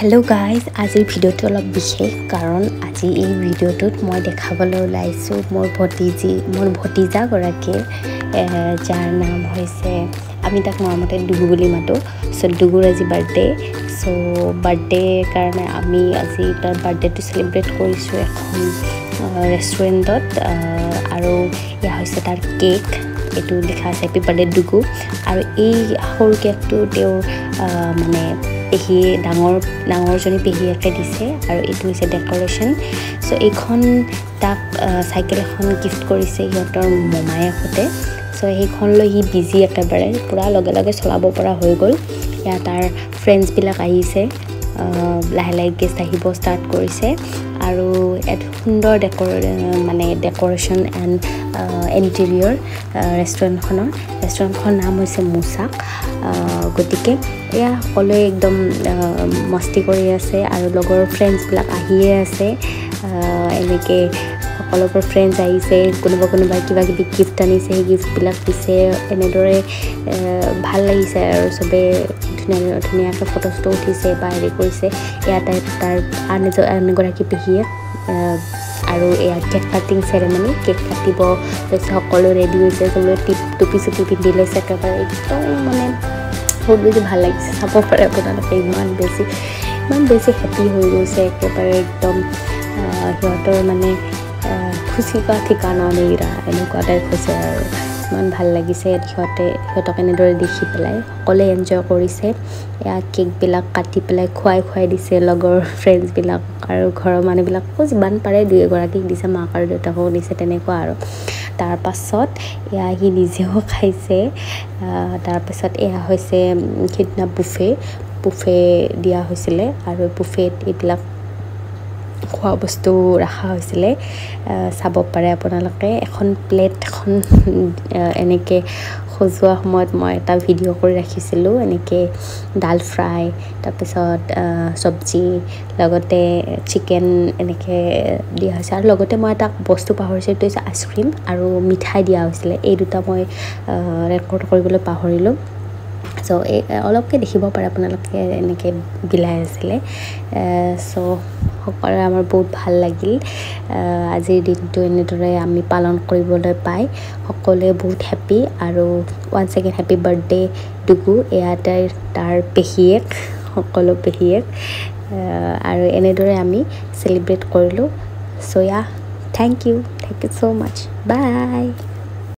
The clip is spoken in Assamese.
हेलो गाइज আজিৰ ভিডিঅ'টো অলপ বিশেষ কাৰণ আজি এই ভিডিঅ'টোত মই দেখাবলৈ ওলাইছো মোৰ ভতিজা গৰাকী যাৰ নাম হৈছে আমি তাক মৰমতে ডুগু বুলি মাতো সো ডুগুৰ আজি বাৰ্থডে সো বাৰ্থডে কাৰণে আমি আজি তাৰ বাৰ্থডেটো সেলিব্ৰেট কৰিছো এখন ৰেষ্টুৰেণ্টত আৰু ইয়া হৈছে তাৰ কেক এটো লিখা আছে হ্যাপি বাৰ্থডে ডুগু আৰু এই সৰু কেকটো তেওঁ মানে পেহি ডাঙৰজনী পেহিয়াকে দিছে আৰু এটো হৈছে ডেকোৰেশন সো এইখন তাক সাইকেল এখন গিফট কৰিছে ইহঁতৰ মমায়েকতে সো এইখন লৈ হি বিজি একেবাৰে পুৰা লগে লগে চলাব পৰা হৈ গল ইয়া তাৰ ফ্ৰেন্ডছ বিলাক আহিছে লাহে লাহে গেষ্ট আহিব ষ্টাৰ্ট কৰিছে আৰু এত সুন্দৰ ডেকোৰেশন এণ্ড ইণ্টেৰিয়ৰ ৰেষ্টুৰেণ্টখনৰ নাম হৈছে মুসাক গতিকে এয়া সকলোৱে একদম মস্তি কৰি আছে আৰু লগৰ ফ্ৰেন্ডছ বিলাক আহিয়ে আছে এনেকে সকলোবোৰ ফ্ৰেন্ডছ আহিছে কোনোবা কিবা কিবি গিফট আনিছে সেই গিফট বিলাক দিছে এনেদৰে ভাল লাগিছে আৰু সবে ধুনীয়াকৈ ফটোটো উঠিছে বা হেৰি কৰিছে এয়া তাৰ আনগৰাকী পেহিয়ে আৰু এয়া কেক কাটিং সেৰেমনি কেক কাটিব সকলো ৰেডি হৈছে সকলোৱে টুপি পিন্ধি লৈছে একেবাৰে একদম মানে বহুত বেছি ভাল লাগিছে চাব পাৰে আপোনালোকে ইমান বেছি হেপি হৈ গৈছে একেবাৰে একদম সিহঁতৰ মানে খুশি কা ঠিকানা নেৰা এনেকুৱা টাইপ হৈছে আৰু ইমান ভাল লাগিছে সিহঁতক এনেদৰে দেখি পেলাই সকলোৱে এনজয় কৰিছে এয়া কেকবিলাক কাটি পেলাই খুৱাই দিছে লগৰ ফ্ৰেন্ডছ বিলাক আৰু ঘৰৰ মানুহবিলাকো যিমান পাৰে দুই এগৰাকীক দিছে মাক আৰু দেউতাকক দিছে তেনেকুৱা আৰু তাৰ পাছত এয়া হি নিজেও খাইছে তাৰ পাছত এয়া হৈছে কিডনা বুফে দিয়া হৈছিল আৰু বুফেত এইবিলাক খোৱা বস্তু ৰাখা হৈছিল চাব পাৰে আপোনালোকে এখন প্লেট এখন এনেকে খজোৱা সময়ত মই এটা ভিডিঅ' কৰি ৰাখিছিলোঁ এনেকে ডাল ফ্ৰাই তাৰ পিছত সবজি লগতে চিকেন এনেকে দিয়া হৈছে আৰু লগতে মই এটা বস্তু পাহৰিছোঁ এইটো হৈছে আইচক্ৰীম আৰু মিঠাই দিয়া হৈছিল এই দুটা মই ৰেকৰ্ড কৰিবলৈ পাহৰিলোঁ সো অলপকে দেখিব পাৰে আপোনালোকে এনেকে বিলাই আছিল সো সকলোৰে আমাৰ বহুত ভাল লাগিল আজিৰ দিনটো এনেদৰে আমি পালন কৰিবলৈ পাই সকলোৱে বহুত হেপি আৰু ওয়ান্স এগেইন হেপি বাৰ্থডে ডুগু এয়া তাৰ পেহিয়েক সকলো পেহিয়েক আৰু এনেদৰে আমি সেলিব্ৰেট কৰিলোঁ so thank you so much by